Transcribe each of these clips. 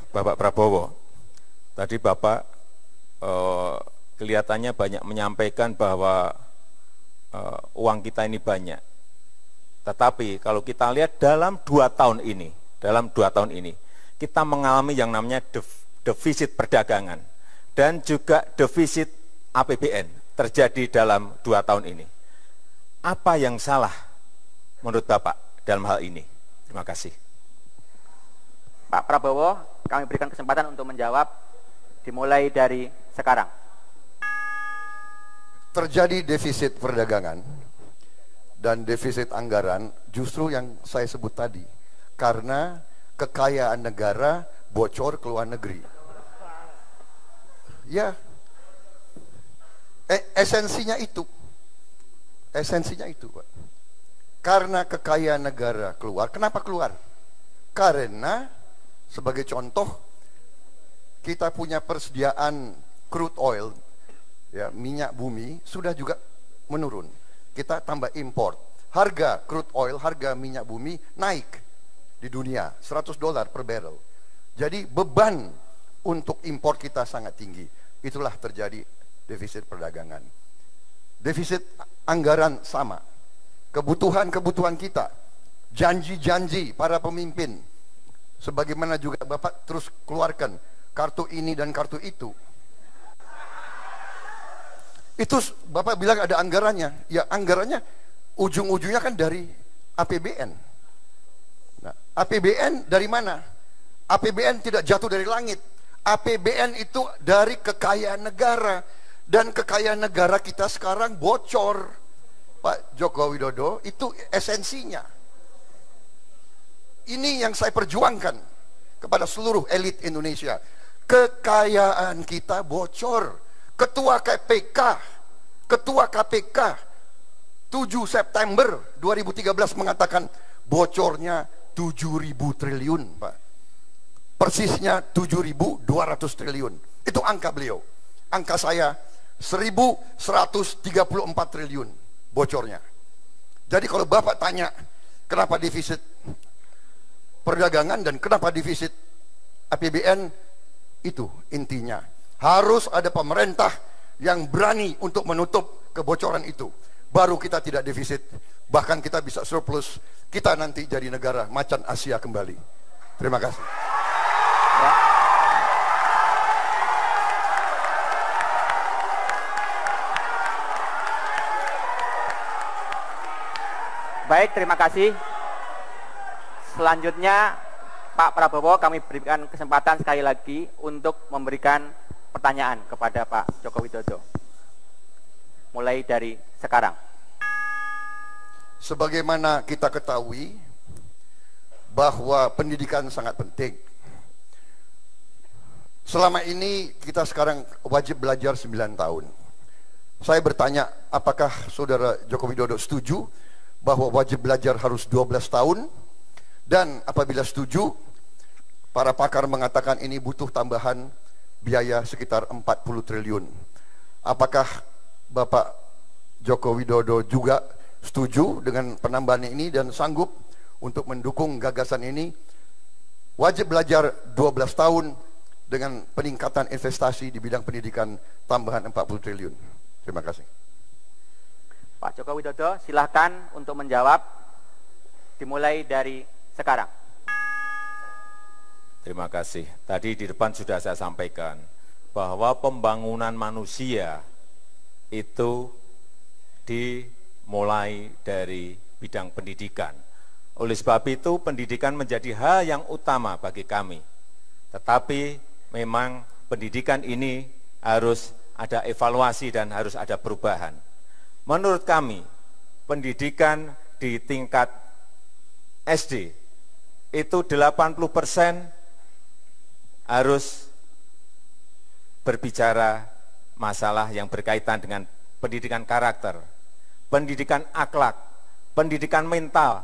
Bapak Prabowo. Tadi Bapak kelihatannya banyak menyampaikan bahwa uang kita ini banyak. Tetapi kalau kita lihat dalam 2 tahun ini, kita mengalami yang namanya defisit perdagangan dan juga defisit APBN terjadi dalam 2 tahun ini. Apa yang salah menurut Bapak dalam hal ini? Terima kasih. Pak Prabowo, kami berikan kesempatan untuk menjawab, dimulai dari sekarang. Terjadi defisit perdagangan dan defisit anggaran justru yang saya sebut tadi, karena kekayaan negara bocor ke luar negeri. Ya, esensinya itu, Pak. Karena kekayaan negara keluar. Kenapa keluar? Karena sebagai contoh, kita punya persediaan crude oil, ya, minyak bumi sudah juga menurun. Kita tambah import. Harga crude oil, harga minyak bumi naik di dunia, $100 per barrel. Jadi beban untuk impor kita sangat tinggi. Itulah terjadi defisit perdagangan. Defisit anggaran sama. Kebutuhan-kebutuhan kita, janji-janji para pemimpin, sebagaimana juga Bapak terus keluarkan kartu ini dan kartu itu. Itu Bapak bilang ada anggarannya. Ya, anggarannya ujung-ujungnya kan dari APBN. Nah, APBN dari mana? APBN tidak jatuh dari langit. APBN itu dari kekayaan negara. Dan kekayaan negara kita sekarang bocor. Pak Joko Widodo, itu esensinya. Ini yang saya perjuangkan kepada seluruh elit Indonesia. Kekayaan kita bocor. Ketua KPK 7 September 2013 mengatakan bocornya 7.000 triliun, Pak. Persisnya 7.200 triliun. Itu angka beliau. Angka saya 1.134 triliun bocornya. Jadi kalau Bapak tanya kenapa defisit perdagangan dan kenapa defisit APBN, itu intinya. Harus ada pemerintah yang berani untuk menutup kebocoran itu. Baru kita tidak defisit, bahkan kita bisa surplus. Kita nanti jadi negara macan Asia kembali. Terima kasih. Ya. Baik, terima kasih. Selanjutnya Pak Prabowo, kami berikan kesempatan sekali lagi untuk memberikan pertanyaan kepada Pak Joko Widodo. Mulai dari sekarang. Sebagaimana kita ketahui bahwa pendidikan sangat penting. Selama ini kita sekarang wajib belajar 9 tahun. Saya bertanya, apakah Saudara Joko Widodo setuju bahwa wajib belajar harus 12 tahun? Dan apabila setuju, para pakar mengatakan ini butuh tambahan biaya sekitar 40 triliun. Apakah Bapak Joko Widodo juga setuju dengan penambahan ini dan sanggup untuk mendukung gagasan ini? Wajib belajar 12 tahun dengan peningkatan investasi di bidang pendidikan tambahan 40 triliun. Terima kasih. Pak Joko Widodo, silahkan untuk menjawab, dimulai dari sekarang. Terima kasih. Tadi di depan sudah saya sampaikan bahwa pembangunan manusia itu dimulai dari bidang pendidikan. Oleh sebab itu pendidikan menjadi hal yang utama bagi kami. Tetapi memang pendidikan ini harus ada evaluasi dan harus ada perubahan. Menurut kami, pendidikan di tingkat SD itu 80% harus berbicara masalah yang berkaitan dengan pendidikan karakter, pendidikan akhlak, pendidikan mental,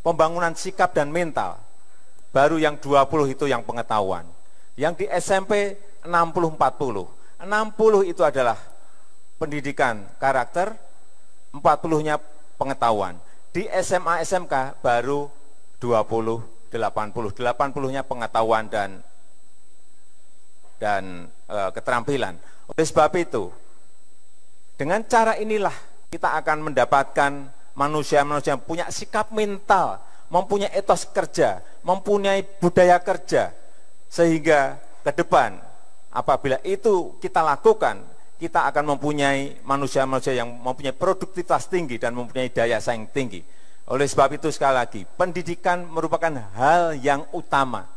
pembangunan sikap dan mental. Baru yang 20 itu yang pengetahuan. Yang di SMP 60-40. 60 itu adalah pendidikan karakter, 40-nya pengetahuan. Di SMA SMK baru 20 80-nya pengetahuan dan keterampilan. Oleh sebab itu, dengan cara inilah kita akan mendapatkan manusia-manusia yang punya sikap mental, mempunyai etos kerja, mempunyai budaya kerja, sehingga ke depan apabila itu kita lakukan, kita akan mempunyai manusia-manusia yang mempunyai produktivitas tinggi dan mempunyai daya saing tinggi. Oleh sebab itu sekali lagi, pendidikan merupakan hal yang utama,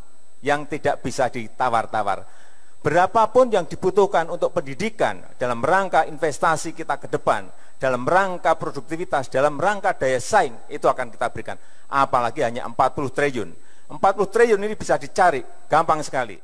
yang tidak bisa ditawar-tawar. Berapapun yang dibutuhkan untuk pendidikan dalam rangka investasi kita ke depan, dalam rangka produktivitas, dalam rangka daya saing, itu akan kita berikan. Apalagi hanya 40 triliun. 40 triliun ini bisa dicari, gampang sekali.